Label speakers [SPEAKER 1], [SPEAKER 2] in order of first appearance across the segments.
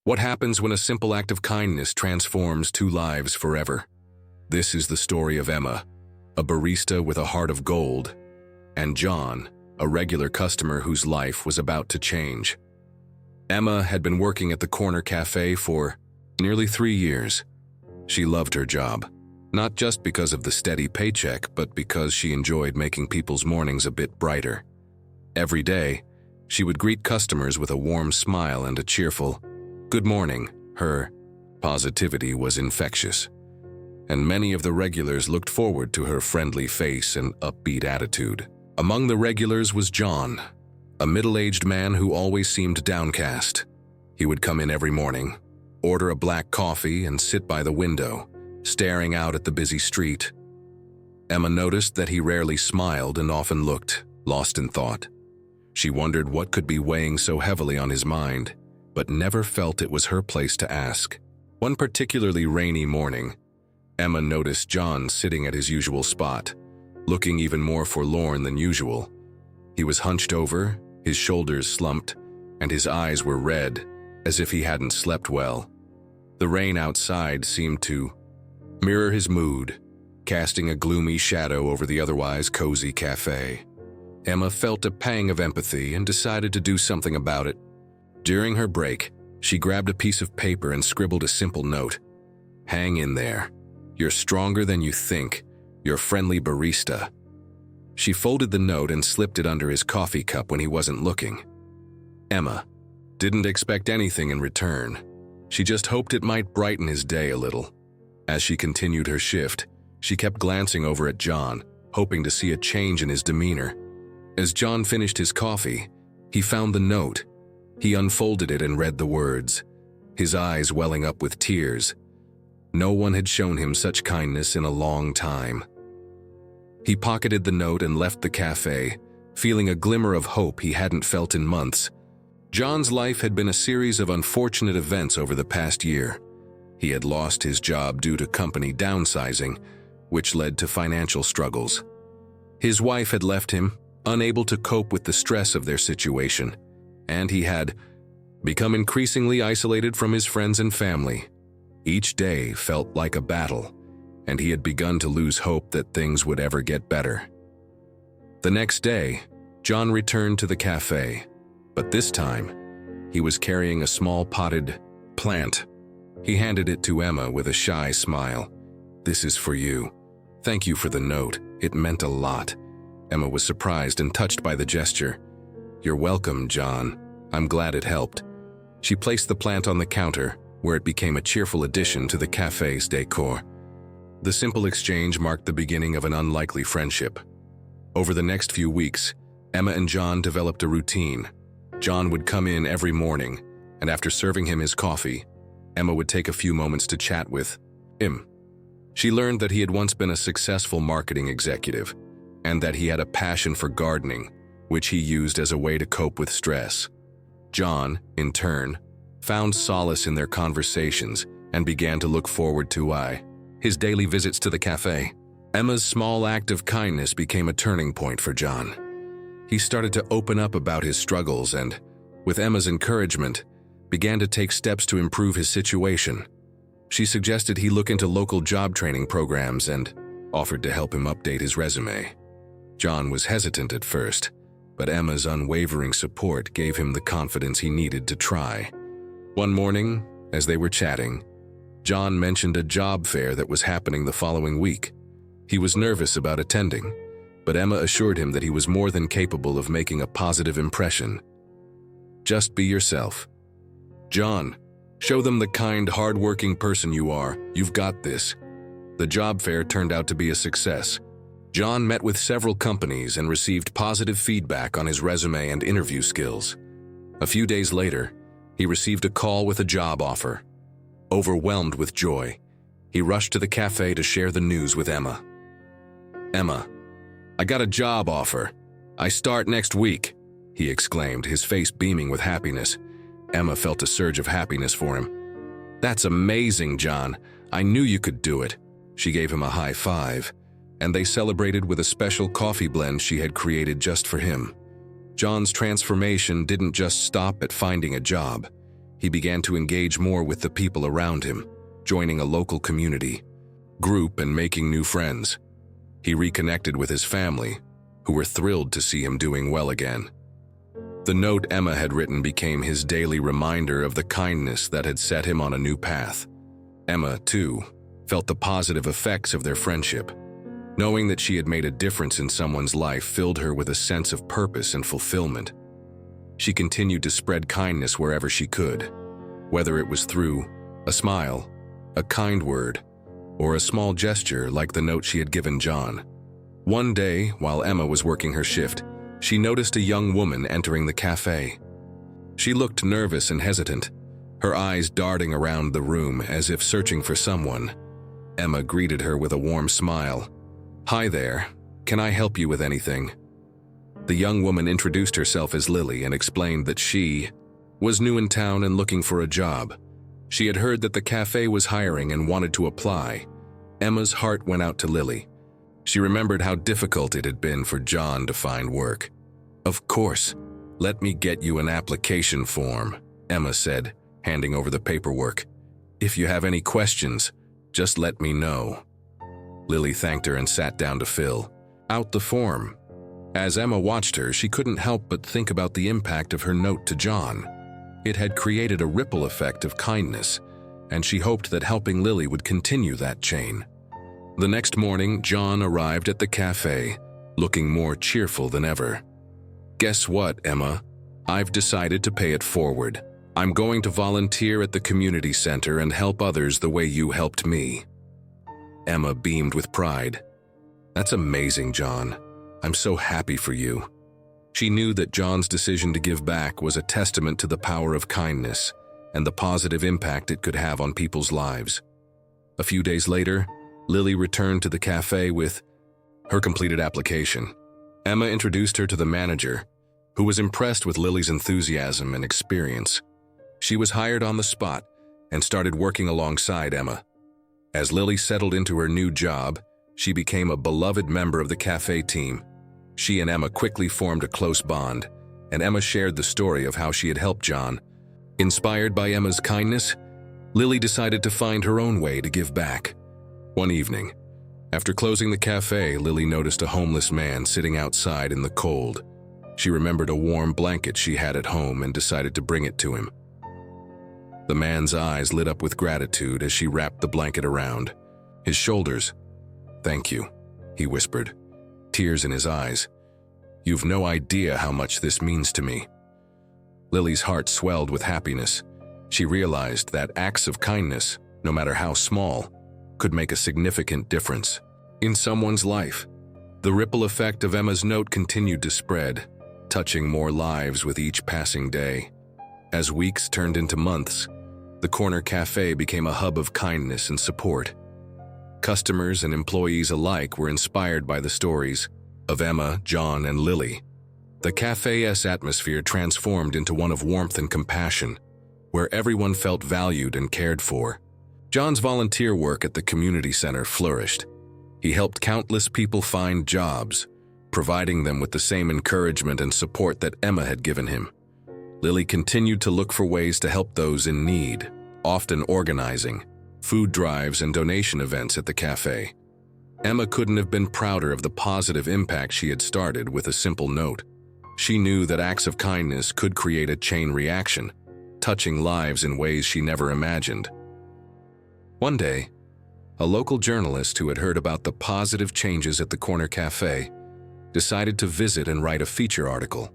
[SPEAKER 1] What happens when a simple act of kindness transforms two lives forever? This is the story of Emma, a barista with a heart of gold, and John, a regular customer whose life was about to change. Emma had been working at the corner cafe for nearly 3 years. She loved her job, not just because of the steady paycheck, but because she enjoyed making people's mornings a bit brighter. Every day, she would greet customers with a warm smile and a cheerful, "Good morning." Her positivity was infectious, and many of the regulars looked forward to her friendly face and upbeat attitude. Among the regulars was John, a middle-aged man who always seemed downcast. He would come in every morning, order a black coffee, and sit by the window, staring out at the busy street. Emma noticed that he rarely smiled and often looked lost in thought. She wondered what could be weighing so heavily on his mind, but never felt it was her place to ask. One particularly rainy morning, Emma noticed John sitting at his usual spot, looking even more forlorn than usual. He was hunched over, his shoulders slumped, and his eyes were red, as if he hadn't slept well. The rain outside seemed to mirror his mood, casting a gloomy shadow over the otherwise cozy cafe. Emma felt a pang of empathy and decided to do something about it. During her break, she grabbed a piece of paper and scribbled a simple note. "Hang in there. You're stronger than you think. Your friendly barista." She folded the note and slipped it under his coffee cup when he wasn't looking. Emma didn't expect anything in return. She just hoped it might brighten his day a little. As she continued her shift, she kept glancing over at John, hoping to see a change in his demeanor. As John finished his coffee, he found the note. He unfolded it and read the words, his eyes welling up with tears. No one had shown him such kindness in a long time. He pocketed the note and left the cafe, feeling a glimmer of hope he hadn't felt in months. John's life had been a series of unfortunate events over the past year. He had lost his job due to company downsizing, which led to financial struggles. His wife had left him, unable to cope with the stress of their situation, and he had become increasingly isolated from his friends and family. Each day felt like a battle, and he had begun to lose hope that things would ever get better. The next day, John returned to the cafe, but this time, he was carrying a small potted plant. He handed it to Emma with a shy smile. "This is for you. Thank you for the note. It meant a lot." Emma was surprised and touched by the gesture. "You're welcome, John. I'm glad it helped." She placed the plant on the counter, where it became a cheerful addition to the cafe's decor. The simple exchange marked the beginning of an unlikely friendship. Over the next few weeks, Emma and John developed a routine. John would come in every morning, and after serving him his coffee, Emma would take a few moments to chat with him. She learned that he had once been a successful marketing executive, and that he had a passion for gardening, which he used as a way to cope with stress. John, in turn, found solace in their conversations and began to look forward to his daily visits to the cafe. Emma's small act of kindness became a turning point for John. He started to open up about his struggles and, with Emma's encouragement, began to take steps to improve his situation. She suggested he look into local job training programs and offered to help him update his resume. John was hesitant at first, but Emma's unwavering support gave him the confidence he needed to try. One morning, as they were chatting, John mentioned a job fair that was happening the following week. He was nervous about attending, but Emma assured him that he was more than capable of making a positive impression. "Just be yourself. John, show them the kind, hard-working person you are. You've got this." The job fair turned out to be a success. John met with several companies and received positive feedback on his resume and interview skills. A few days later, he received a call with a job offer. Overwhelmed with joy, he rushed to the cafe to share the news with Emma. "Emma, I got a job offer. I start next week," he exclaimed, his face beaming with happiness. Emma felt a surge of happiness for him. "That's amazing, John. I knew you could do it." She gave him a high five, and they celebrated with a special coffee blend she had created just for him. John's transformation didn't just stop at finding a job. he began to engage more with the people around him, joining a local community group and making new friends. He reconnected with his family, who were thrilled to see him doing well again. The note Emma had written became his daily reminder of the kindness that had set him on a new path. Emma, too, felt the positive effects of their friendship. Knowing that she had made a difference in someone's life filled her with a sense of purpose and fulfillment. She continued to spread kindness wherever she could, whether it was through a smile, a kind word, or a small gesture like the note she had given John. One day, while Emma was working her shift, she noticed a young woman entering the cafe. She looked nervous and hesitant, her eyes darting around the room as if searching for someone. Emma greeted her with a warm smile. "Hi there, can I help you with anything?" The young woman introduced herself as Lily and explained that she was new in town and looking for a job. She had heard that the cafe was hiring and wanted to apply. Emma's heart went out to Lily. She remembered how difficult it had been for John to find work. "Of course, let me get you an application form," Emma said, handing over the paperwork. "If you have any questions, just let me know." Lily thanked her and sat down to fill out the form. As Emma watched her, she couldn't help but think about the impact of her note to John. It had created a ripple effect of kindness, and she hoped that helping Lily would continue that chain. The next morning, John arrived at the cafe, looking more cheerful than ever. "Guess what, Emma? I've decided to pay it forward. I'm going to volunteer at the community center and help others the way you helped me." Emma beamed with pride. "That's amazing, John. I'm so happy for you." She knew that John's decision to give back was a testament to the power of kindness and the positive impact it could have on people's lives. A few days later, Lily returned to the cafe with her completed application. Emma introduced her to the manager, who was impressed with Lily's enthusiasm and experience. She was hired on the spot and started working alongside Emma. As Lily settled into her new job, she became a beloved member of the cafe team. She and Emma quickly formed a close bond, and Emma shared the story of how she had helped John. Inspired by Emma's kindness, Lily decided to find her own way to give back. One evening, after closing the cafe, Lily noticed a homeless man sitting outside in the cold. She remembered a warm blanket she had at home and decided to bring it to him. The man's eyes lit up with gratitude as she wrapped the blanket around his shoulders. "Thank you," he whispered, tears in his eyes. "You've no idea how much this means to me." Lily's heart swelled with happiness. She realized that acts of kindness, no matter how small, could make a significant difference in someone's life. The ripple effect of Emma's note continued to spread, touching more lives with each passing day. As weeks turned into months, the corner cafe became a hub of kindness and support. Customers and employees alike were inspired by the stories of Emma, John, and Lily. The cafe's atmosphere transformed into one of warmth and compassion, where everyone felt valued and cared for. John's volunteer work at the community center flourished. He helped countless people find jobs, providing them with the same encouragement and support that Emma had given him. Lily continued to look for ways to help those in need, often organizing food drives and donation events at the cafe. Emma couldn't have been prouder of the positive impact she had started with a simple note. She knew that acts of kindness could create a chain reaction, touching lives in ways she never imagined. One day, a local journalist who had heard about the positive changes at the corner cafe decided to visit and write a feature article.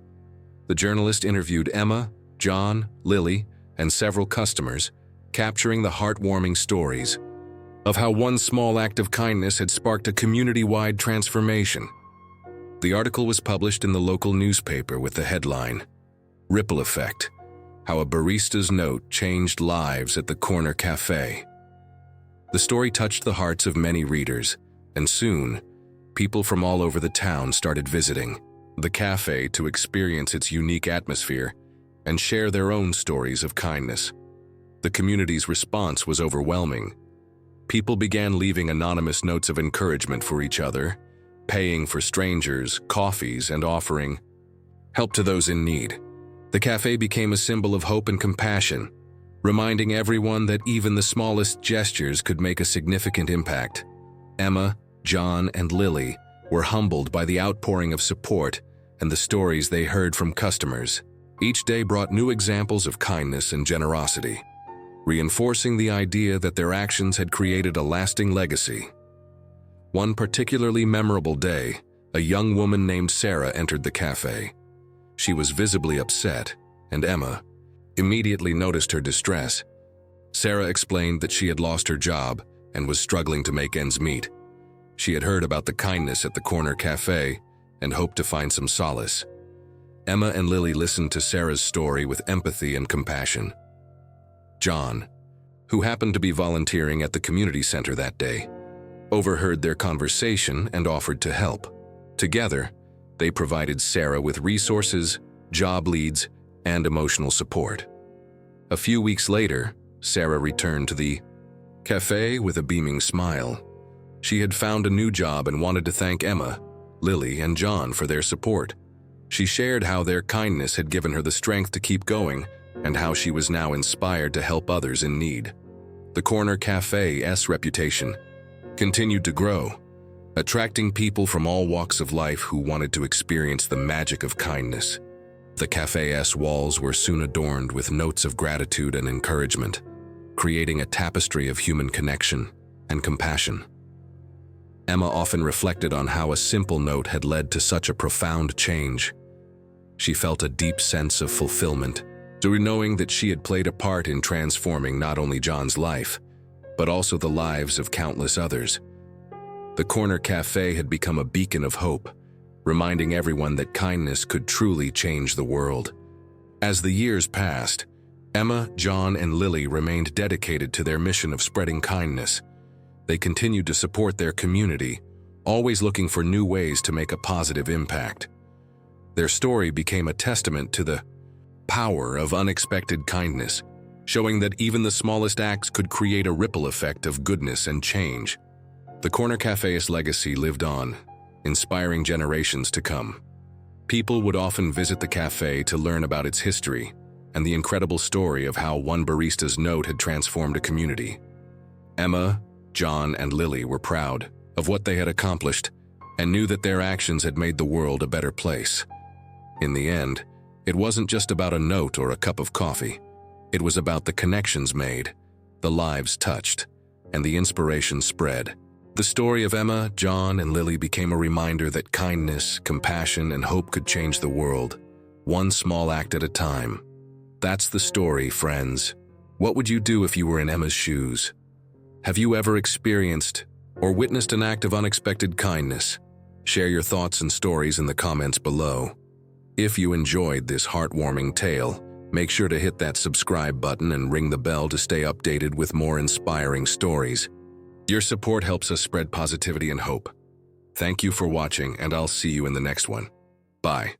[SPEAKER 1] The journalist interviewed Emma, John, Lily, and several customers, capturing the heartwarming stories of how one small act of kindness had sparked a community-wide transformation. The article was published in the local newspaper with the headline, "Ripple Effect: How a Barista's Note Changed Lives at the Corner Cafe." The story touched the hearts of many readers, and soon, people from all over the town started visiting the cafe to experience its unique atmosphere and share their own stories of kindness. The community's response was overwhelming. People began leaving anonymous notes of encouragement for each other, paying for strangers, coffees, and offering help to those in need. The cafe became a symbol of hope and compassion, reminding everyone that even the smallest gestures could make a significant impact. Emma, John, and Lily were humbled by the outpouring of support and the stories they heard from customers. Each day brought new examples of kindness and generosity, reinforcing the idea that their actions had created a lasting legacy. One particularly memorable day, a young woman named Sarah entered the cafe. She was visibly upset, and Emma immediately noticed her distress. Sarah explained that she had lost her job and was struggling to make ends meet. She had heard about the kindness at the corner cafe and hoped to find some solace. Emma and Lily listened to Sarah's story with empathy and compassion. John, who happened to be volunteering at the community center that day, overheard their conversation and offered to help. Together, they provided Sarah with resources, job leads, and emotional support. A few weeks later, Sarah returned to the cafe with a beaming smile. She had found a new job and wanted to thank Emma, Lily, and John for their support. She shared how their kindness had given her the strength to keep going and how she was now inspired to help others in need. The corner cafe's reputation continued to grow, attracting people from all walks of life who wanted to experience the magic of kindness. The cafe's walls were soon adorned with notes of gratitude and encouragement, creating a tapestry of human connection and compassion. Emma often reflected on how a simple note had led to such a profound change. She felt a deep sense of fulfillment through knowing that she had played a part in transforming not only John's life, but also the lives of countless others. The corner cafe had become a beacon of hope, reminding everyone that kindness could truly change the world. As the years passed, Emma, John, and Lily remained dedicated to their mission of spreading kindness. They continued to support their community, always looking for new ways to make a positive impact. Their story became a testament to the power of unexpected kindness, showing that even the smallest acts could create a ripple effect of goodness and change. The corner cafe's legacy lived on, inspiring generations to come. People would often visit the cafe to learn about its history and the incredible story of how one barista's note had transformed a community. Emma, John, and Lily were proud of what they had accomplished and knew that their actions had made the world a better place. In the end, it wasn't just about a note or a cup of coffee. It was about the connections made, the lives touched, and the inspiration spread. The story of Emma, John, and Lily became a reminder that kindness, compassion, and hope could change the world, one small act at a time. That's the story, friends. What would you do if you were in Emma's shoes? Have you ever experienced or witnessed an act of unexpected kindness? Share your thoughts and stories in the comments below. If you enjoyed this heartwarming tale, make sure to hit that subscribe button and ring the bell to stay updated with more inspiring stories. Your support helps us spread positivity and hope. Thank you for watching, and I'll see you in the next one. Bye.